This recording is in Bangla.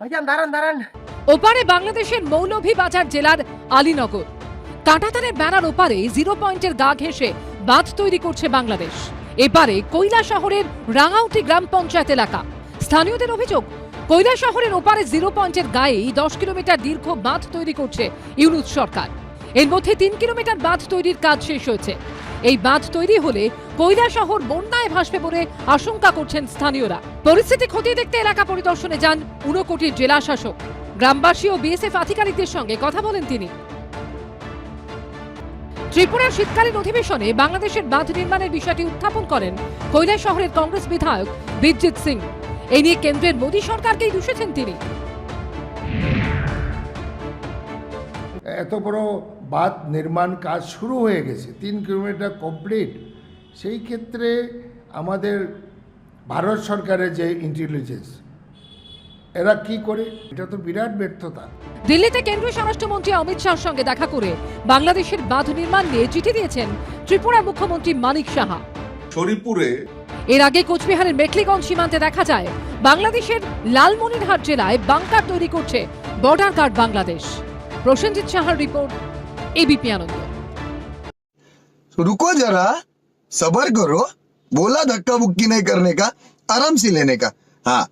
ভাইজান দাঁড়ান দাঁড়ান। ওপারে বাংলাদেশের মৌলভীবাজার জেলার আলীনগর। কাঁটাতারের বেড়ার ওপারে 0 পয়েন্টের গা ঘেঁষে বাঁধ তৈরি করছে বাংলাদেশ। এপারে কৈলা শহরের রাঙাউটি গ্রাম পঞ্চায়েত এলাকা। স্থানীয়দের অভিযোগ, কৈলা শহরের ওপারে 0 পয়েন্টের গায়েই 10 কিলোমিটার দীর্ঘ বাঁধ তৈরি করছে ইউনূস সরকার। এর মধ্যে 3 কিলোমিটার বাঁধ তৈরির কাজ শেষ হয়েছে। এই বাঁধ তৈরি হলে কৈলা শহর বন্যায় ভাসবে বলে আশঙ্কা করছেন স্থানীয়রা। পরিস্থিতি খতিয়ে দেখতে এলাকা পরিদর্শনে যান ঊনকোটির জেলা শাসক। গ্রামবাসী ও বিএসএফ আধিকারিকদের সঙ্গে কথা বলেন তিনি। ত্রিপুরার শীতকালীন অধিবেশনে বাংলাদেশের বাঁধ নির্মাণের বিষয়টি উত্থাপন করেন কৈলা শহরের কংগ্রেস বিধায়ক বীরজিৎ সিং। এই নিয়ে কেন্দ্রের মোদী সরকারকেই দোষেছেন তিনি। এত বড় বাঁধ নির্মাণ কাজ শুরু হয়ে গেছে, 3 কিলোমিটার কমপ্লিট। সেই ক্ষেত্রে আমাদের ভারত সরকারের যে ইন্টেলিজেন্স, এরা কি করে, এটা তো বিরাট ব্যর্থতা। দিল্লিতে কেন্দ্রীয় স্বরাষ্ট্রমন্ত্রী অমিত শাহর সঙ্গে দেখা করে বাংলাদেশের বাঁধ নির্মাণ নিয়ে চিঠি দিয়েছেন ত্রিপুরার মুখ্যমন্ত্রী মানিক সাহা। শরীরপুরে এর আগে কোচবিহারের মেখলিগঞ্জ সীমান্তে দেখা যায় বাংলাদেশের লালমনিরহাট জেলায় বাংকার তৈরি করছে বর্ডার গার্ড বাংলাদেশ। প্রসেনজিৎ সাহার রিপোর্ট, এবিপি আনন্দ। रुको जरा, सबर करो, बोला धक्का बुक्की नहीं करने का, आराम से लेने का। हाँ,